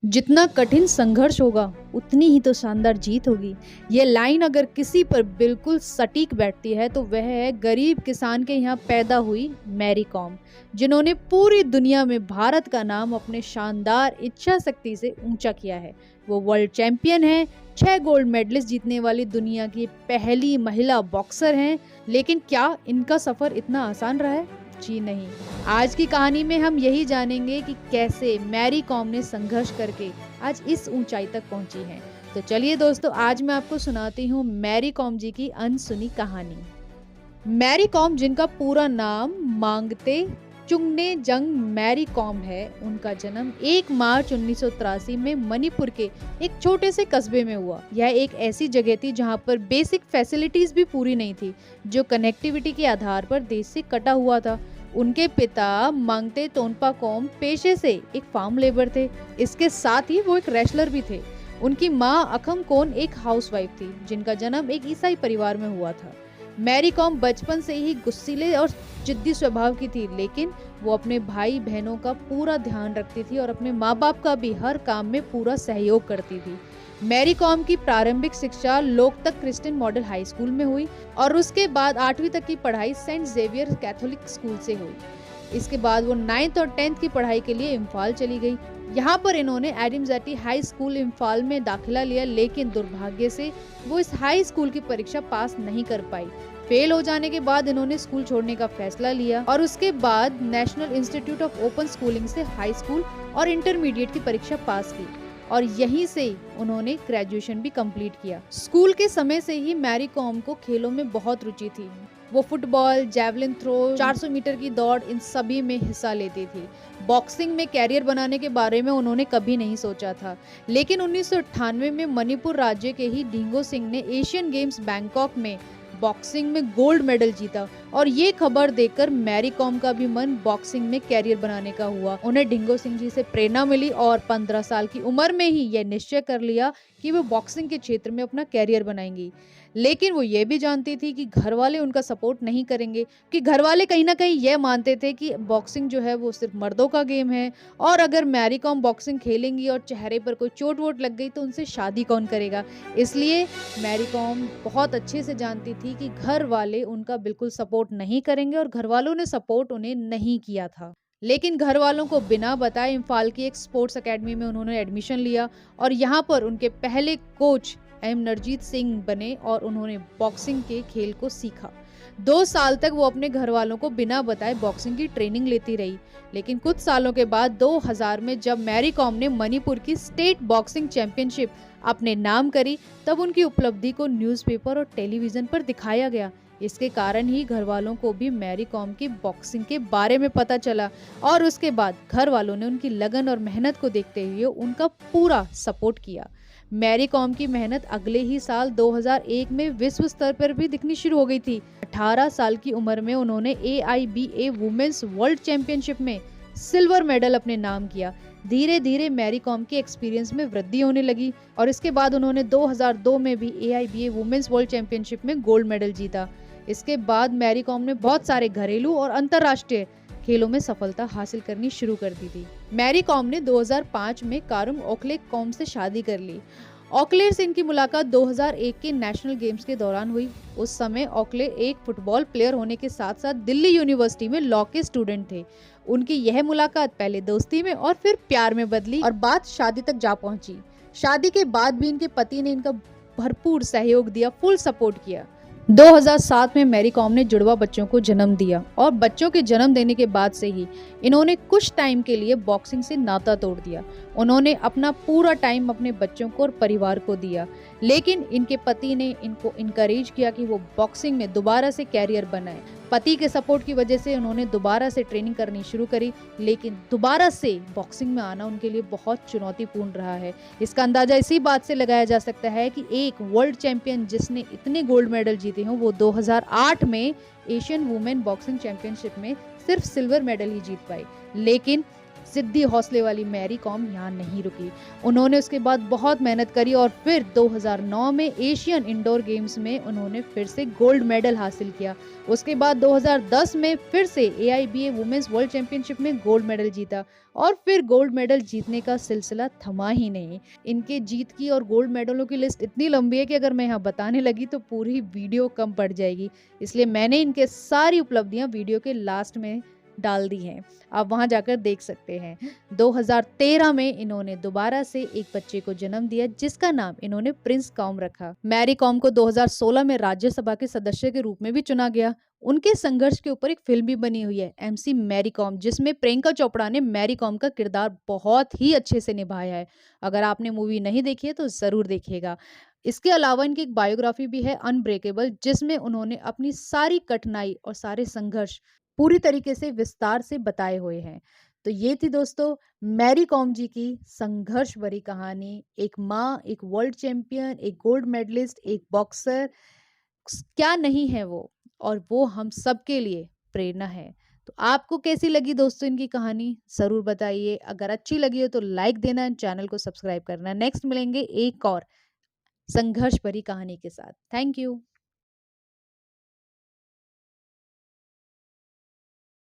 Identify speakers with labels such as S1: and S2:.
S1: जितना कठिन संघर्ष होगा उतनी ही तो शानदार जीत होगी। ये लाइन अगर किसी पर बिल्कुल सटीक बैठती है तो वह है गरीब किसान के यहाँ पैदा हुई मैरी कॉम, जिन्होंने पूरी दुनिया में भारत का नाम अपने शानदार इच्छा शक्ति से ऊंचा किया है। वो वर्ल्ड चैंपियन है, 6 गोल्ड मेडलिस्ट जीतने वाली दुनिया की पहली महिला बॉक्सर हैं। लेकिन क्या इनका सफर इतना आसान रहा है? जी नहीं। आज की कहानी में हम यही जानेंगे कि कैसे मैरी कॉम ने संघर्ष करके आज इस ऊंचाई तक पहुंची है। तो चलिए दोस्तों, आज मैं आपको सुनाती हूँ मैरी कॉम जी की अनसुनी कहानी। मैरी कॉम, जिनका पूरा नाम मांगते चुंगनेजंग मैरी कॉम है, उनका जन्म 1 मार्च 1983 में मणिपुर के एक छोटे से कस्बे में हुआ। यह एक ऐसी जगह थी जहां पर बेसिक फैसिलिटीज भी पूरी नहीं थी, जो कनेक्टिविटी के आधार पर देश से कटा हुआ था। उनके पिता मांगते तोनपा कॉम पेशे से एक फार्म लेबर थे। इसके साथ ही वो एक रेसलर भी थे। उनकी माँ अखम कोन एक हाउसवाइफ थी, जिनका जन्म एक ईसाई परिवार में हुआ था। मैरी कॉम बचपन से ही गुस्सीले और जिद्दी स्वभाव की थी, लेकिन वो अपने भाई बहनों का पूरा ध्यान रखती थी और अपने माँ बाप का भी हर काम में पूरा सहयोग करती थी। मैरी कॉम की प्रारंभिक शिक्षा Loktak Christian model high school में हुई और उसके बाद 8वीं तक की पढ़ाई सेंट जेवियर कैथोलिक स्कूल से हुई। इसके बाद वो 9th और 10th की पढ़ाई के लिए इम्फाल चली गई। यहाँ पर इन्होंने Adams AT high school Imphal में दाखिला लिया, लेकिन दुर्भाग्य से वो इस हाई स्कूल की परीक्षा पास नहीं कर पाई। फेल हो जाने के बाद इन्होंने स्कूल छोड़ने का फैसला लिया और उसके बाद national institute of open schooling से हाई स्कूल और इंटरमीडिएट की परीक्षा पास की और यहीं से उन्होंने ग्रेजुएशन भी कंप्लीट किया। स्कूल के समय से ही मैरी कॉम को खेलों में बहुत रुचि थी। वो फुटबॉल, जैवलिन थ्रो, 400 मीटर की दौड़, इन सभी में हिस्सा लेती थी। बॉक्सिंग में कैरियर बनाने के बारे में उन्होंने कभी नहीं सोचा था, लेकिन 1998 में मणिपुर राज्य के ही ढिंगो सिंह ने एशियन गेम्स बैंकॉक में बॉक्सिंग में गोल्ड मेडल जीता और ये खबर देखकर मैरी कॉम का भी मन बॉक्सिंग में कैरियर बनाने का हुआ। उन्हें ढिंगो सिंह जी से प्रेरणा मिली और 15 साल की उम्र में ही यह निश्चय कर लिया कि वो बॉक्सिंग के क्षेत्र में अपना कैरियर बनाएंगी। लेकिन वो ये भी जानती थी कि घर वाले उनका सपोर्ट नहीं करेंगे, कि घर वाले कहीं ना कहीं ये मानते थे कि बॉक्सिंग जो है वो सिर्फ मर्दों का गेम है और अगर मैरी कॉम बॉक्सिंग खेलेंगी और चेहरे पर कोई चोट वोट लग गई तो उनसे शादी कौन करेगा। इसलिए मैरी कॉम बहुत अच्छे से जानती थी कि घर वाले उनका बिल्कुल सपोर्ट नहीं करेंगे और घर वालों ने सपोर्ट उन्हें नहीं किया था। लेकिन घर वालों को बिना बताए इम्फाल की एक स्पोर्ट्स एकेडमी में उन्होंने एडमिशन लिया और यहाँ पर उनके पहले कोच एम नरजीत सिंह बने और उन्होंने बॉक्सिंग के खेल को सीखा। 2 साल तक वो अपने घर वालों को बिना बताए बॉक्सिंग की ट्रेनिंग लेती रही। लेकिन कुछ सालों के बाद 2000 में जब मैरी कॉम ने मणिपुर की स्टेट बॉक्सिंग चैंपियनशिप अपने नाम करी, तब उनकी उपलब्धि को न्यूज़पेपर और टेलीविजन पर दिखाया गया। इसके कारण ही घर वालों को भी मैरी कॉम की बॉक्सिंग के बारे में पता चला और उसके बाद घर वालों ने उनकी लगन और मेहनत को देखते हुए उनका पूरा सपोर्ट किया। मैरी कॉम की मेहनत अगले ही साल 2001 में विश्व स्तर पर भी दिखनी शुरू हो गई थी। 18 साल की उम्र में उन्होंने AIBA वुमेन्स वर्ल्ड चैंपियनशिप में सिल्वर मेडल अपने नाम किया। धीरे धीरे मैरी कॉम के एक्सपीरियंस में वृद्धि होने लगी और इसके बाद उन्होंने 2002 में भी AIBA वुमेन्स वर्ल्ड चैंपियनशिप में गोल्ड मेडल जीता। इसके बाद मैरी कॉम ने बहुत सारे घरेलू और अंतर्राष्ट्रीय खेलों में सफलता हासिल करनी शुरू कर दी थी। मैरी कॉम ने 2005 में कारुम ओकले कॉम से शादी कर ली। ओकले से इनकी मुलाकात 2001 के नेशनल गेम्स के दौरान हुई। उस समय ओकले एक फुटबॉल प्लेयर होने के साथ साथ दिल्ली यूनिवर्सिटी में लॉ के स्टूडेंट थे। उनकी यह मुलाकात पहले दोस्ती में और फिर प्यार में बदली और बात शादी तक जा पहुंची। शादी के बाद भी इनके पति ने इनका भरपूर सहयोग दिया, फुल सपोर्ट किया। 2007 में मैरी कॉम ने जुड़वा बच्चों को जन्म दिया और बच्चों के जन्म देने के बाद से ही इन्होंने कुछ टाइम के लिए बॉक्सिंग से नाता तोड़ दिया। उन्होंने अपना पूरा टाइम अपने बच्चों को और परिवार को दिया, लेकिन इनके पति ने इनको इनकरेज किया कि वो बॉक्सिंग में दोबारा से कैरियर बनाए। पति के सपोर्ट की वजह से उन्होंने दोबारा से ट्रेनिंग करनी शुरू करी, लेकिन दोबारा से बॉक्सिंग में आना उनके लिए बहुत चुनौतीपूर्ण रहा है। इसका अंदाजा इसी बात से लगाया जा सकता है कि एक वर्ल्ड चैंपियन जिसने इतने गोल्ड मेडल जीते हों, वो 2008 में एशियन वुमेन बॉक्सिंग चैंपियनशिप में सिर्फ सिल्वर मेडल ही जीत पाई। लेकिन ज़िद्दी हौसले वाली मैरी कॉम यहाँ नहीं रुकी। उन्होंने उसके बाद बहुत मेहनत करी और फिर 2009 में एशियन इंडोर गेम्स में उन्होंने फिर से गोल्ड मेडल हासिल किया। उसके बाद 2010 में फिर से AIBA वुमेन्स वर्ल्ड चैंपियनशिप में गोल्ड मेडल जीता और फिर गोल्ड मेडल जीतने का सिलसिला थमा ही नहीं। इनके जीत की और गोल्ड मेडलों की लिस्ट इतनी लंबी है कि अगर मैं यहाँ बताने लगी तो पूरी वीडियो कम पड़ जाएगी। इसलिए मैंने इनके सारी उपलब्धियां वीडियो के लास्ट में डाल दी हैं। आप वहां जाकर देख सकते हैं। 2013 में इन्होंने दोबारा से एक बच्चे को जन्म दिया जिसका नाम इन्होंने प्रिंस कॉम रखा। मैरी कॉम को 2016 में राज्यसभा के सदस्य के रूप में भी चुना गया। उनके संघर्ष के ऊपर एक फिल्म भी बनी हुई है, MC मैरी कॉम, जिसमें प्रियंका चोपड़ा ने मैरी कॉम का किरदार बहुत ही अच्छे से निभाया है। अगर आपने मूवी नहीं देखी है तो जरूर देखिएगा। इसके अलावा इनकी एक बायोग्राफी भी है, अनब्रेकेबल, जिसमें उन्होंने अपनी सारी कठिनाई और सारे संघर्ष पूरी तरीके से विस्तार से बताए हुए हैं। तो ये थी दोस्तों मैरी कॉम जी की संघर्ष भरी कहानी। एक माँ, एक वर्ल्ड चैंपियन, एक गोल्ड मेडलिस्ट, एक बॉक्सर, क्या नहीं है वो, और वो हम सबके लिए प्रेरणा है। तो आपको कैसी लगी दोस्तों इनकी कहानी, जरूर बताइए। अगर अच्छी लगी हो तो लाइक देना, चैनल को सब्सक्राइब करना। नेक्स्ट मिलेंगे एक और संघर्ष भरी कहानी के साथ। Thank you.